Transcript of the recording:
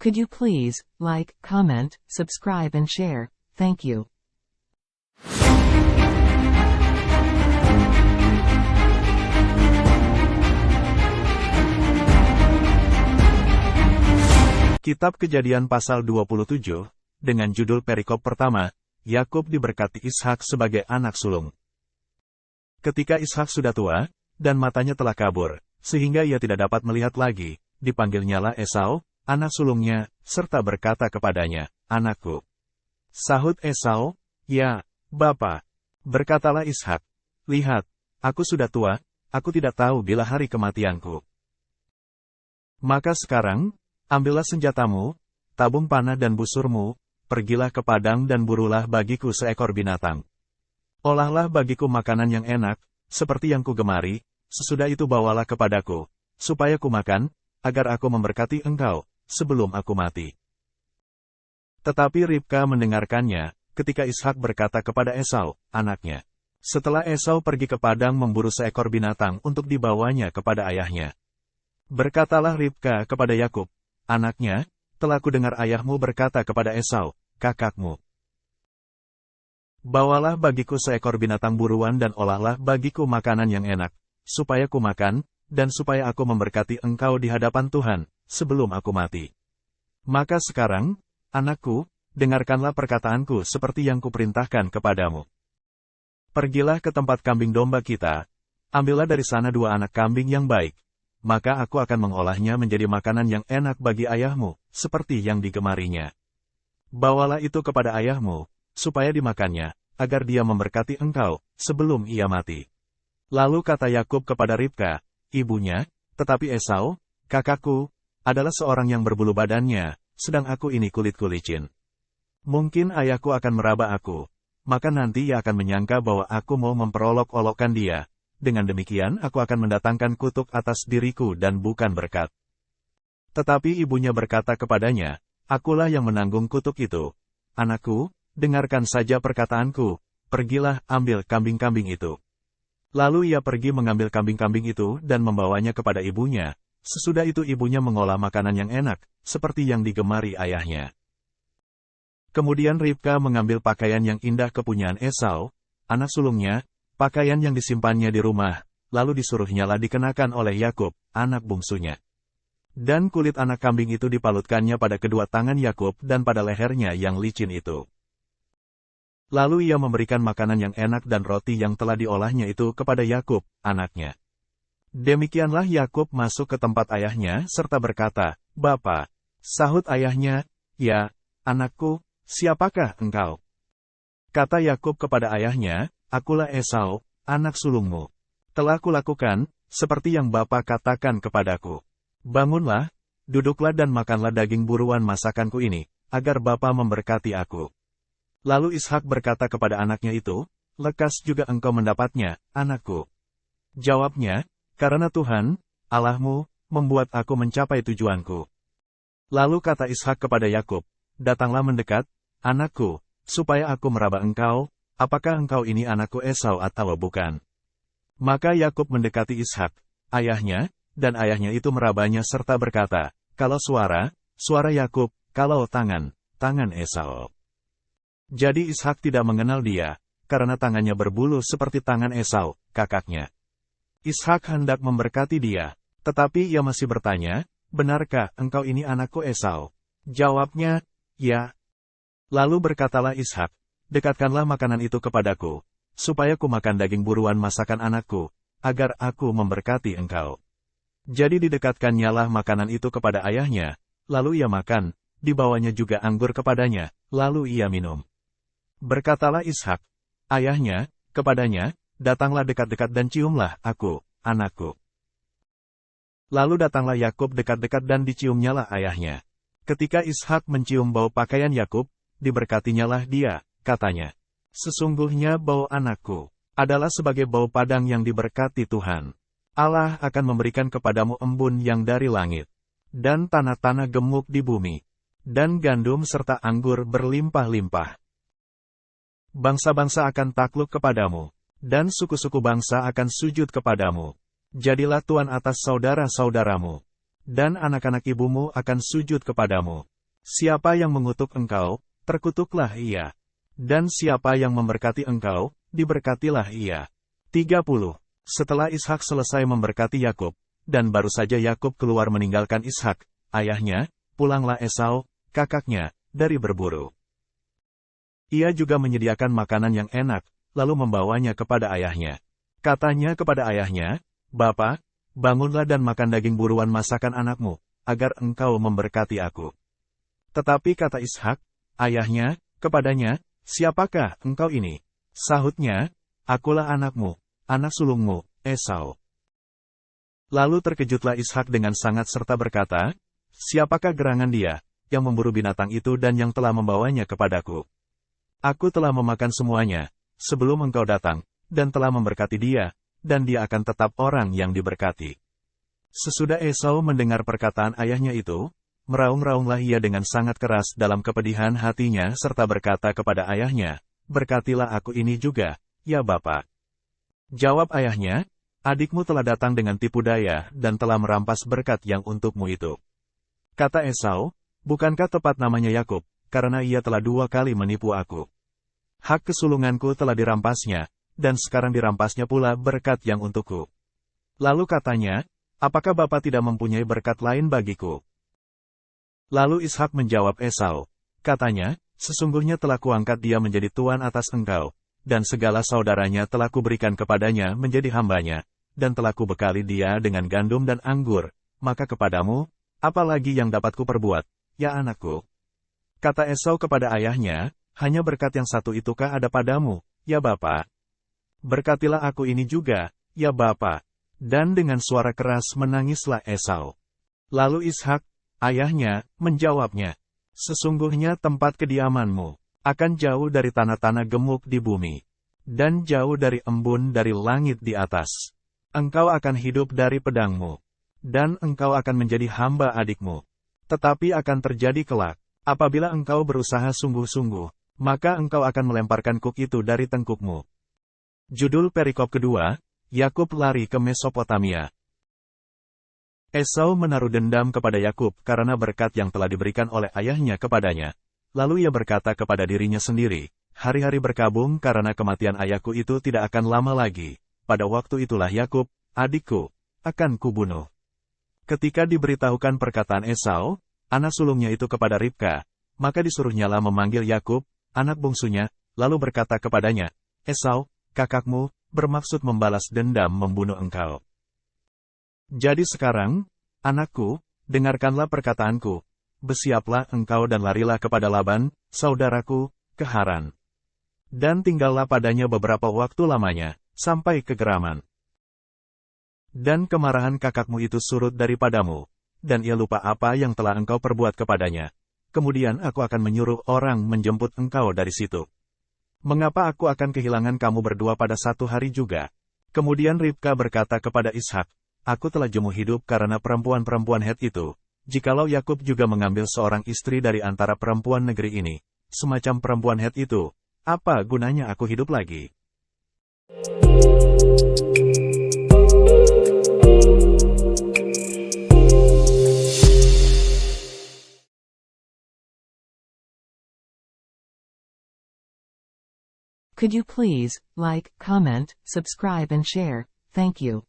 Could you please like, comment, subscribe and share? Thank you. Kitab Kejadian pasal 27, dengan judul perikop pertama, Yakub diberkati Ishak sebagai anak sulung. Ketika Ishak sudah tua, dan matanya telah kabur, sehingga ia tidak dapat melihat lagi, dipanggilnyalah Esau, anak sulungnya, serta berkata kepadanya, "Anakku." Sahut Esau, "Ya, Bapa." Berkatalah Ishak, "Lihat, aku sudah tua, aku tidak tahu bila hari kematianku. Maka sekarang, ambillah senjatamu, tabung panah dan busurmu, pergilah ke padang dan burulah bagiku seekor binatang. Olahlah bagiku makanan yang enak, seperti yang kugemari, sesudah itu bawalah kepadaku, supaya kumakan, agar aku memberkati engkau, sebelum aku mati." Tetapi Ribka mendengarkannya, ketika Ishak berkata kepada Esau, anaknya. Setelah Esau pergi ke padang memburu seekor binatang untuk dibawanya kepada ayahnya. Berkatalah Ribka kepada Yakub, anaknya, telah kudengar ayahmu berkata kepada Esau, kakakmu, "Bawalah bagiku seekor binatang buruan dan olahlah bagiku makanan yang enak, supaya kumakan, dan supaya aku memberkati engkau di hadapan Tuhan, sebelum aku mati. Maka sekarang, anakku, dengarkanlah perkataanku seperti yang kuperintahkan kepadamu. Pergilah ke tempat kambing domba kita, ambillah dari sana 2 anak kambing yang baik, maka aku akan mengolahnya menjadi makanan yang enak bagi ayahmu, seperti yang digemarinya. Bawalah itu kepada ayahmu, supaya dimakannya, agar dia memberkati engkau, sebelum ia mati." Lalu kata Yakub kepada Ribka, ibunya, "Tetapi Esau, kakakku, adalah seorang yang berbulu badannya, sedang aku ini kulit-kulicin. Mungkin ayahku akan meraba aku, maka nanti ia akan menyangka bahwa aku mau memperolok-olokkan dia. Dengan demikian aku akan mendatangkan kutuk atas diriku dan bukan berkat." Tetapi ibunya berkata kepadanya, "Akulah yang menanggung kutuk itu. Anakku, dengarkan saja perkataanku, pergilah ambil kambing-kambing itu." Lalu ia pergi mengambil kambing-kambing itu dan membawanya kepada ibunya. Sesudah itu ibunya mengolah makanan yang enak, seperti yang digemari ayahnya. Kemudian Ribka mengambil pakaian yang indah kepunyaan Esau, anak sulungnya, pakaian yang disimpannya di rumah, lalu disuruhnyalah dikenakan oleh Yakub, anak bungsunya. Dan kulit anak kambing itu dipalutkannya pada kedua tangan Yakub dan pada lehernya yang licin itu. Lalu ia memberikan makanan yang enak dan roti yang telah diolahnya itu kepada Yakub, anaknya. Demikianlah Yakub masuk ke tempat ayahnya serta berkata, "Bapa." Sahut ayahnya, "Ya, anakku, siapakah engkau?" Kata Yakub kepada ayahnya, "Akulah Esau, anak sulungmu. Telah kulakukan, seperti yang Bapa katakan kepadaku. Bangunlah, duduklah dan makanlah daging buruan masakanku ini, agar Bapa memberkati aku." Lalu Ishak berkata kepada anaknya itu, "Lekas juga engkau mendapatnya, anakku." Jawabnya, "Karena Tuhan, Allahmu, membuat aku mencapai tujuanku." Lalu kata Ishak kepada Yakub, "Datanglah mendekat, anakku, supaya aku meraba engkau, apakah engkau ini anakku Esau atau bukan?" Maka Yakub mendekati Ishak, ayahnya, dan ayahnya itu merabanya serta berkata, "Kalau suara Yakub, kalau tangan Esau." Jadi Ishak tidak mengenal dia, karena tangannya berbulu seperti tangan Esau, kakaknya. Ishak hendak memberkati dia, tetapi ia masih bertanya, "Benarkah engkau ini anakku Esau?" Jawabnya, "Ya." Lalu berkatalah Ishak, "Dekatkanlah makanan itu kepadaku, supaya ku makan daging buruan masakan anakku, agar aku memberkati engkau." Jadi didekatkannyalah makanan itu kepada ayahnya, lalu ia makan, dibawanya juga anggur kepadanya, lalu ia minum. Berkatalah Ishak, ayahnya, kepadanya, "Datanglah dekat-dekat dan ciumlah aku, anakku." Lalu datanglah Yakub dekat-dekat dan diciumnyalah ayahnya. Ketika Ishak mencium bau pakaian Yakub, diberkatinyalah dia, katanya, "Sesungguhnya bau anakku adalah sebagai bau padang yang diberkati Tuhan. Allah akan memberikan kepadamu embun yang dari langit, dan tanah-tanah gemuk di bumi, dan gandum serta anggur berlimpah-limpah. Bangsa-bangsa akan takluk kepadamu, dan suku-suku bangsa akan sujud kepadamu. Jadilah tuan atas saudara-saudaramu, dan anak-anak ibumu akan sujud kepadamu. Siapa yang mengutuk engkau, terkutuklah ia. Dan siapa yang memberkati engkau, diberkatilah ia. 30. Setelah Ishak selesai memberkati Yakub, dan baru saja Yakub keluar meninggalkan Ishak, ayahnya, pulanglah Esau, kakaknya, dari berburu. Ia juga menyediakan makanan yang enak, lalu membawanya kepada ayahnya. Katanya kepada ayahnya, "Bapa, bangunlah dan makan daging buruan masakan anakmu, agar engkau memberkati aku." Tetapi kata Ishak, ayahnya, kepadanya, "Siapakah engkau ini?" Sahutnya, "Akulah anakmu, anak sulungmu, Esau." Lalu terkejutlah Ishak dengan sangat serta berkata, "Siapakah gerangan dia, yang memburu binatang itu dan yang telah membawanya kepadaku? Aku telah memakan semuanya, sebelum engkau datang, dan telah memberkati dia, dan dia akan tetap orang yang diberkati." Sesudah Esau mendengar perkataan ayahnya itu, meraung-raunglah ia dengan sangat keras dalam kepedihan hatinya serta berkata kepada ayahnya, "Berkatilah aku ini juga, ya Bapa." Jawab ayahnya, "Adikmu telah datang dengan tipu daya dan telah merampas berkat yang untukmu itu." Kata Esau, "Bukankah tepat namanya Yakub, karena ia telah 2 kali menipu aku? Hak kesulunganku telah dirampasnya, dan sekarang dirampasnya pula berkat yang untukku." Lalu katanya, "Apakah Bapa tidak mempunyai berkat lain bagiku?" Lalu Ishak menjawab Esau, katanya, "Sesungguhnya telah kuangkat dia menjadi tuan atas engkau, dan segala saudaranya telah kuberikan kepadanya menjadi hambanya, dan telah kubekali dia dengan gandum dan anggur, maka kepadamu, apa lagi yang dapat kuperbuat, ya anakku?" Kata Esau kepada ayahnya, "Hanya berkat yang satu itukah ada padamu, ya Bapa? Berkatilah aku ini juga, ya Bapa." Dan dengan suara keras menangislah Esau. Lalu Ishak, ayahnya, menjawabnya, "Sesungguhnya tempat kediamanmu akan jauh dari tanah-tanah gemuk di bumi, dan jauh dari embun dari langit di atas. Engkau akan hidup dari pedangmu, dan engkau akan menjadi hamba adikmu. Tetapi akan terjadi kelak, apabila engkau berusaha sungguh-sungguh, maka engkau akan melemparkan kuk itu dari tengkukmu." Judul perikop kedua, Yakub lari ke Mesopotamia. Esau menaruh dendam kepada Yakub karena berkat yang telah diberikan oleh ayahnya kepadanya. Lalu ia berkata kepada dirinya sendiri, "Hari-hari berkabung karena kematian ayahku itu tidak akan lama lagi. Pada waktu itulah Yakub, adikku, akan kubunuh." Ketika diberitahukan perkataan Esau, anak sulungnya itu kepada Ribka, maka disuruhnyalah memanggil Yakub, anak bungsunya, lalu berkata kepadanya, "Esau, kakakmu, bermaksud membalas dendam membunuh engkau. Jadi sekarang, anakku, dengarkanlah perkataanku. Bersiaplah engkau dan larilah kepada Laban, saudaraku, ke Haran. Dan tinggallah padanya beberapa waktu lamanya, sampai ke Geraman. Dan kemarahan kakakmu itu surut daripadamu, dan ia lupa apa yang telah engkau perbuat kepadanya. Kemudian aku akan menyuruh orang menjemput engkau dari situ. Mengapa aku akan kehilangan kamu berdua pada satu hari juga?" Kemudian Ribka berkata kepada Ishak, "Aku telah jemu hidup karena perempuan-perempuan Het itu. Jikalau Yakub juga mengambil seorang istri dari antara perempuan negeri ini, semacam perempuan Het itu, apa gunanya aku hidup lagi?" Could you please like, comment, subscribe and share? Thank you.